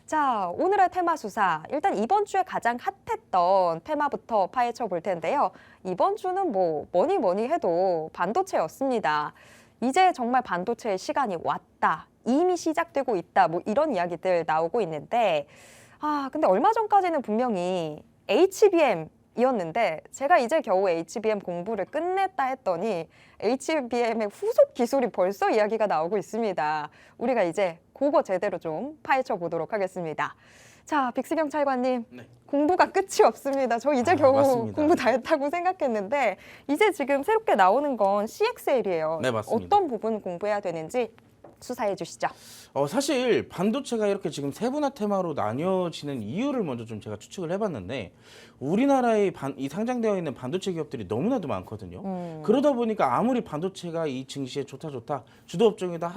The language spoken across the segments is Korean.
자, 오늘의 테마 수사. 일단 이번 주에 가장 핫했던 테마부터 파헤쳐 볼 텐데요. 이번 주는 뭐니 해도 반도체였습니다. 이제 정말 반도체의 시간이 왔다. 이미 시작되고 있다. 이런 이야기들 나오고 있는데, 근데 얼마 전까지는 분명히 HBM이었는데 제가 이제 겨우 HBM 공부를 끝냈다 했더니 HBM의 후속 기술이 벌써 이야기가 나오고 있습니다. 우리가 이제 그거 제대로 좀 파헤쳐 보도록 하겠습니다. 자, 빅스경 찰관님, 네. 공부가 끝이 없습니다. 저 이제 겨우 맞습니다. 공부 다 했다고 생각했는데 이제 지금 새롭게 나오는 건 CXL이에요. 네, 맞습니다. 어떤 부분 공부해야 되는지 수사해 주시죠. 사실 반도체가 이렇게 지금 세분화 테마로 나뉘어지는 이유를 먼저 좀 제가 추측을 해봤는데 우리나라에 이 상장되어 있는 반도체 기업들이 너무나도 많거든요. 그러다 보니까 아무리 반도체가 이 증시에 좋다 주도 업종이다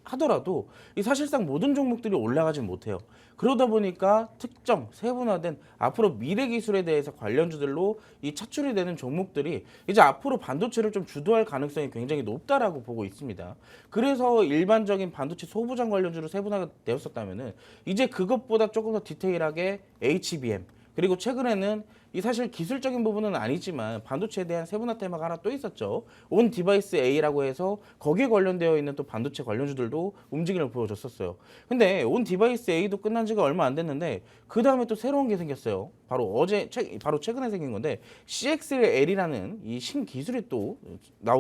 하더라도 이 사실상 모든 종목들이 올라가진 못해요. 그러다 보니까 특정 세분화된 앞으로 미래 기술에 대해서 관련주들로 이 차출이 되는 종목들이 이제 앞으로 반도체를 좀 주도할 가능성이 굉장히 높다라고 보고 있습니다. 그래서 일반적인 반도체 소부장 관련주로 세분화가 되었었다면은 이제 그것보다 조금 더 디테일하게 HBM 그리고 최근에는 이 사실 기술적인 부분은 아니지만 반도체에 대한 세분화 테마가 하나 또 있었죠. 온 디바이스 A라고 해서 거기에 관련되어 있는 또 반도체 관련주들도 움직임을 보여줬었어요. 근데 온 디바이스 A도 끝난 지가 얼마 안 됐는데 그 다음에 또 새로운 게 생겼어요. 바로 최근에 생긴 건데 CXL이라는 이 신기술이 또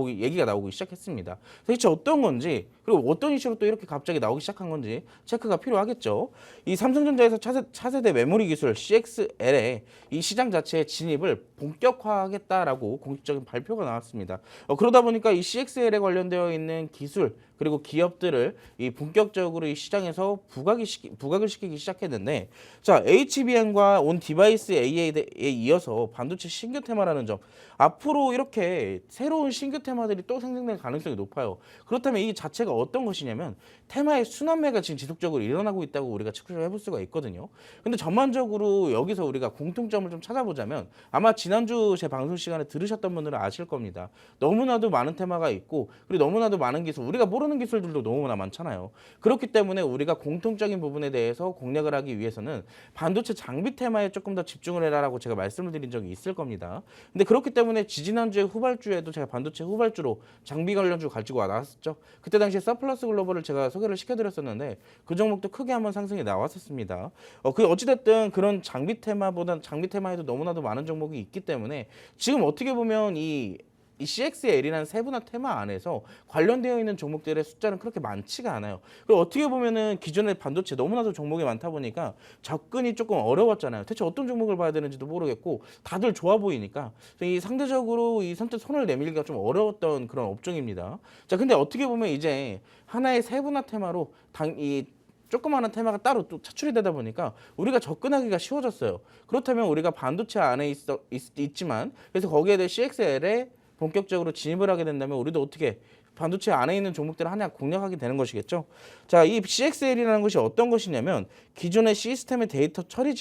얘기가 나오기 시작했습니다. 대체 어떤 건지 그리고 어떤 이슈로 또 이렇게 갑자기 나오기 시작한 건지 체크가 필요하겠죠. 이 삼성전자에서 차세대 메모리 기술 CXL의 이 시장 자체의 진입을 본격화하겠다라고 공식적인 발표가 나왔습니다. 그러다 보니까 이 CXL에 관련되어 있는 기술 그리고 기업들을 이 본격적으로 이 시장에서 부각을 시키기 시작했는데, 자 HBM과 온 디바이스 A에 이어서 반도체 신규 테마라는 점, 앞으로 이렇게 새로운 신규 테마들이 또 생성될 가능성이 높아요. 그렇다면 이 자체가 어떤 것이냐면 테마의 순환매가 지금 지속적으로 일어나고 있다고 우리가 측정을 해볼 수가 있거든요. 근데 전반적으로 여기서 우리가 공통점을 좀 찾아보자면 아마 지난주 제 방송 시간에 들으셨던 분들은 아실 겁니다. 너무나도 많은 테마가 있고 그리고 너무나도 많은 기술, 우리가 모르는 기술들도 너무나 많잖아요. 그렇기 때문에 우리가 공통적인 부분에 대해서 공략을 하기 위해서는 반도체 장비 테마에 조금 더 집중을 해라라고 제가 말씀을 드린 적이 있을 겁니다. 근데 그렇기 때문에 지지난주에 후발주에도 제가 반도체 후발주로 장비 관련주 가지고 나왔었죠. 그때 당시에 서플러스 글로벌을 제가 소개를 시켜드렸었는데 그 종목도 크게 한번 상승이 나왔었습니다. 어찌됐든 그런 장비 테마에도 너무나도 많은 종목이 있기 때문에 지금 어떻게 보면 이 CXL이라는 세분화 테마 안에서 관련되어 있는 종목들의 숫자는 그렇게 많지가 않아요. 그리고 어떻게 보면은 기존의 반도체 너무나도 종목이 많다 보니까 접근이 조금 어려웠잖아요. 대체 어떤 종목을 봐야 되는지도 모르겠고 다들 좋아 보이니까 이 상대적으로 이 선뜻 손을 내밀기가 좀 어려웠던 그런 업종입니다. 자, 근데 어떻게 보면 이제 하나의 세분화 테마로 이 조그마한 테마가 따로 또 차출이 되다 보니까 우리가 접근하기가 쉬워졌어요. 그렇다면 우리가 반도체 안에 있지만 그래서 거기에 대해 CXL에 본격적으로 진입을 하게 된다면 우리도 어떻게 반도체 안에 있는 종목들을 하나 공략하게 되는 것이겠죠. 자, 이 CXL이라는 것이 어떤 것이냐면 기존의 시스템의 데이터 처리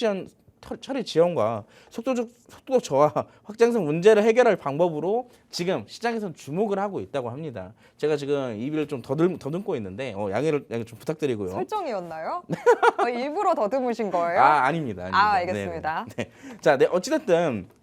지원과 속도 저하, 확장성 문제를 해결할 방법으로 지금 시장에서는 주목을 하고 있다고 합니다. 제가 지금 입을 좀 더듬고 있는데 양해 좀 부탁드리고요. 설정이었나요? 일부러 더듬으신 거예요? 아닙니다. 알겠습니다. 네. 자, 어찌됐든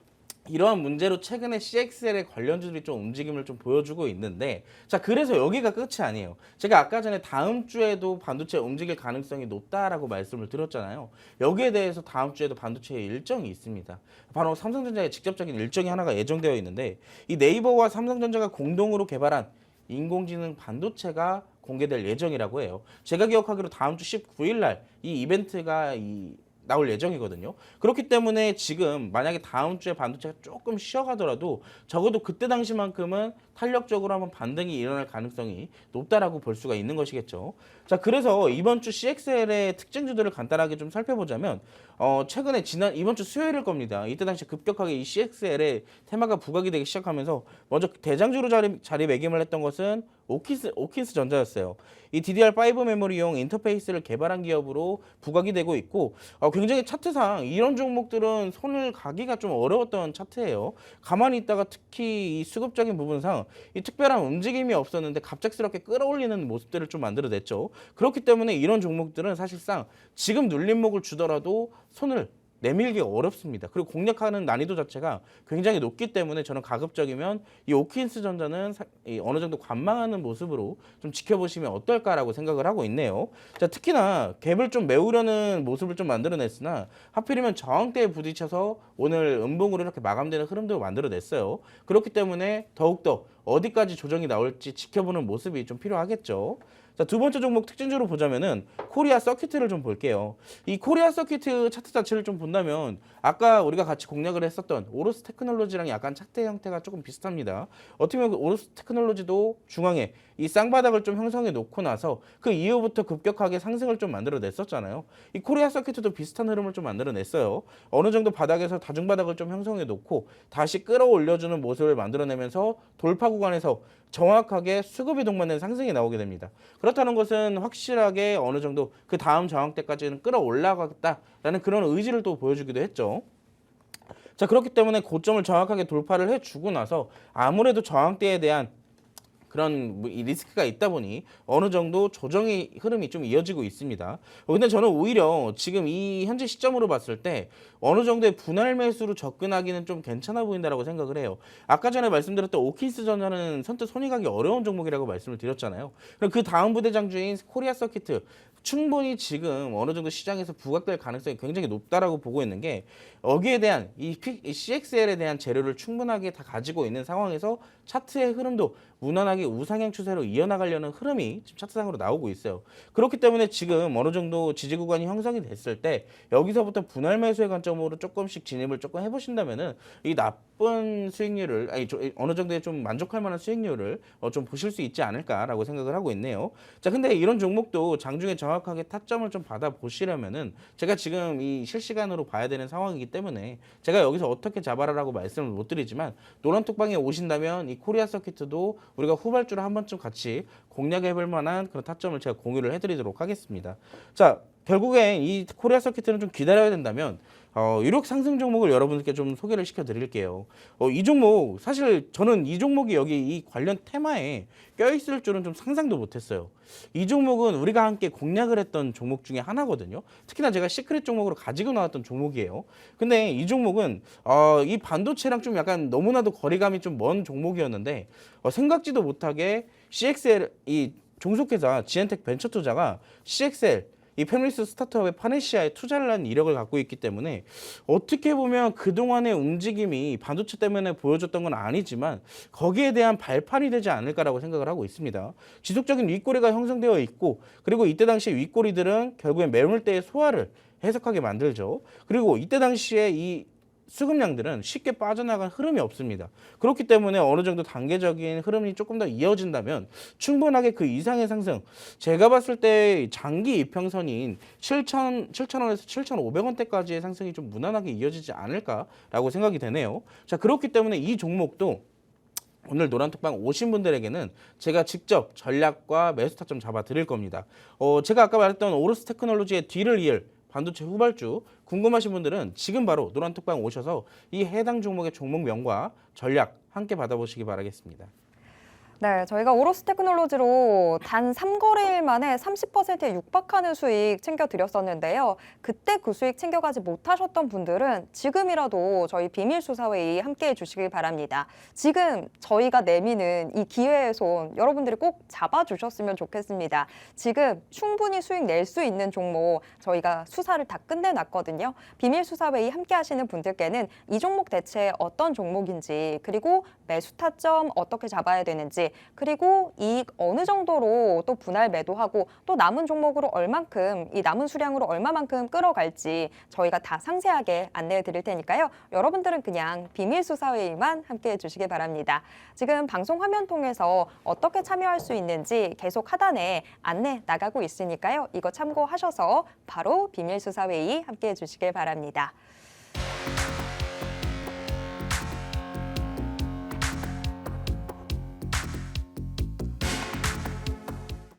이러한 문제로 최근에 CXL의 관련주들이 좀 움직임을 좀 보여주고 있는데, 자, 그래서 여기가 끝이 아니에요. 제가 아까 전에 다음 주에도 반도체 움직일 가능성이 높다라고 말씀을 드렸잖아요. 여기에 대해서 다음 주에도 반도체의 일정이 있습니다. 바로 삼성전자의 직접적인 일정이 하나가 예정되어 있는데 이 네이버와 삼성전자가 공동으로 개발한 인공지능 반도체가 공개될 예정이라고 해요. 제가 기억하기로 다음 주 19일 날 이 이벤트가 나올 예정이거든요. 그렇기 때문에 지금 만약에 다음 주에 반도체가 조금 쉬어가더라도 적어도 그때 당시만큼은 탄력적으로 한번 반등이 일어날 가능성이 높다라고 볼 수가 있는 것이겠죠. 자, 그래서 이번 주 CXL의 특징주들을 간단하게 좀 살펴보자면 최근에 이번 주 수요일일 겁니다. 이때 당시 급격하게 이 CXL의 테마가 부각이 되기 시작하면서 먼저 대장주로 자리매김을 했던 것은 오킨스 전자였어요. 이 DDR5 메모리용 인터페이스를 개발한 기업으로 부각이 되고 있고 굉장히 차트상 이런 종목들은 손을 가기가 좀 어려웠던 차트예요. 가만히 있다가 특히 이 수급적인 부분상 이 특별한 움직임이 없었는데 갑작스럽게 끌어올리는 모습들을 좀 만들어냈죠. 그렇기 때문에 이런 종목들은 사실상 지금 눌림목을 주더라도 손을 내밀기 어렵습니다. 그리고 공략하는 난이도 자체가 굉장히 높기 때문에 저는 가급적이면 이 오킨스 전자는 어느 정도 관망하는 모습으로 좀 지켜보시면 어떨까라고 생각을 하고 있네요. 자, 특히나 갭을 좀 메우려는 모습을 좀 만들어냈으나 하필이면 저항대에 부딪혀서 오늘 음봉으로 이렇게 마감되는 흐름도 만들어냈어요. 그렇기 때문에 더욱더 어디까지 조정이 나올지 지켜보는 모습이 좀 필요하겠죠. 자, 두 번째 종목 특징적으로 보자면은 코리아 서킷을 좀 볼게요. 이 코리아 서킷 차트 자체를 좀 본다면 아까 우리가 같이 공략을 했었던 오로스 테크놀로지랑 약간 차트 형태가 조금 비슷합니다. 어떻게 보면 오로스 테크놀로지도 중앙에 이 쌍바닥을 좀 형성해 놓고 나서 그 이후부터 급격하게 상승을 좀 만들어냈었잖아요. 이 코리아 서킷도 비슷한 흐름을 좀 만들어냈어요. 어느 정도 바닥에서 다중바닥을 좀 형성해 놓고 다시 끌어올려주는 모습을 만들어내면서 돌파 구간에서 정확하게 수급이 동반된 상승이 나오게 됩니다. 그렇다는 것은 확실하게 어느 정도 그 다음 저항대까지는 끌어올라가겠다라는 그런 의지를 또 보여주기도 했죠. 자, 그렇기 때문에 고점을 정확하게 돌파를 해주고 나서 아무래도 저항대에 대한 그런 리스크가 있다 보니 어느 정도 조정의 흐름이 좀 이어지고 있습니다. 근데 저는 오히려 지금 이 현재 시점으로 봤을 때 어느 정도의 분할 매수로 접근하기는 좀 괜찮아 보인다라고 생각을 해요. 아까 전에 말씀드렸던 오킨스 전자는 선뜻 손이 가기 어려운 종목이라고 말씀을 드렸잖아요. 그럼 그 다음 부대장주인 코리아 서킷 충분히 지금 어느 정도 시장에서 부각될 가능성이 굉장히 높다라고 보고 있는 게 여기에 대한 이 CXL에 대한 재료를 충분하게 다 가지고 있는 상황에서 차트의 흐름도 무난하게 우상향 추세로 이어나가려는 흐름이 지금 차트상으로 나오고 있어요. 그렇기 때문에 지금 어느 정도 지지 구간이 형성이 됐을 때 여기서부터 분할 매수의 관점으로 조금씩 진입을 조금 해보신다면은 이 나쁜 수익률을 어느 정도의 좀 만족할 만한 수익률을 좀 보실 수 있지 않을까라고 생각을 하고 있네요. 자, 근데 이런 종목도 장중에 정확하게 타점을 좀 받아 보시려면은 제가 지금 이 실시간으로 봐야 되는 상황이기 때문에 제가 여기서 어떻게 잡아라라고 말씀을 못 드리지만 노란톡방에 오신다면 이 코리아 서킷도 우리가 후발주를 한 번쯤 같이 공략해 볼 만한 그런 타점을 제가 공유를 해드리도록 하겠습니다. 자, 결국엔 이 코리아 서킷은 좀 기다려야 된다면 유력 상승 종목을 여러분들께 좀 소개를 시켜드릴게요. 이 종목 사실 저는 이 종목이 여기 이 관련 테마에 껴있을 줄은 좀 상상도 못했어요. 이 종목은 우리가 함께 공략을 했던 종목 중에 하나거든요. 특히나 제가 시크릿 종목으로 가지고 나왔던 종목이에요. 근데 이 종목은 이 반도체랑 좀 약간 너무나도 거리감이 좀 먼 종목이었는데 생각지도 못하게 CXL 이 종속회사 지엔텍 벤처투자가 CXL 이 패밀리스 스타트업의 파네시아에 투자를 한 이력을 갖고 있기 때문에 어떻게 보면 그동안의 움직임이 반도체 때문에 보여줬던 건 아니지만 거기에 대한 발판이 되지 않을까라고 생각을 하고 있습니다. 지속적인 윗꼬리가 형성되어 있고 그리고 이때 당시 윗꼬리들은 결국엔 매물대의 소화를 해석하게 만들죠. 그리고 이때 당시에 이 수급량들은 쉽게 빠져나간 흐름이 없습니다. 그렇기 때문에 어느 정도 단계적인 흐름이 조금 더 이어진다면 충분하게 그 이상의 상승, 제가 봤을 때 장기 이평선인 7,000원에서 7,500원대까지의 상승이 좀 무난하게 이어지지 않을까라고 생각이 되네요. 자, 그렇기 때문에 이 종목도 오늘 노란톡방 오신 분들에게는 제가 직접 전략과 매수 타점 잡아 드릴 겁니다. 제가 아까 말했던 오로스 테크놀로지의 뒤를 이을 반도체 후발주 궁금하신 분들은 지금 바로 노란톡방 오셔서 이 해당 종목의 종목명과 전략 함께 받아보시기 바라겠습니다. 네, 저희가 오로스 테크놀로지로 단 3거래일 만에 30%에 육박하는 수익 챙겨드렸었는데요. 그때 그 수익 챙겨가지 못하셨던 분들은 지금이라도 저희 비밀수사회의 함께해 주시길 바랍니다. 지금 저희가 내미는 이 기회의 손 여러분들이 꼭 잡아주셨으면 좋겠습니다. 지금 충분히 수익 낼 수 있는 종목 저희가 수사를 다 끝내놨거든요. 비밀수사회의 함께 하시는 분들께는 이 종목 대체 어떤 종목인지 그리고 매수 타점 어떻게 잡아야 되는지 그리고 이익 어느 정도로 또 분할 매도하고 또 남은 종목으로 얼만큼 이 남은 수량으로 얼마만큼 끌어갈지 저희가 다 상세하게 안내해 드릴 테니까요. 여러분들은 그냥 비밀수사회의만 함께해 주시기 바랍니다. 지금 방송 화면 통해서 어떻게 참여할 수 있는지 계속 하단에 안내 나가고 있으니까요. 이거 참고하셔서 바로 비밀수사회의 함께해 주시길 바랍니다.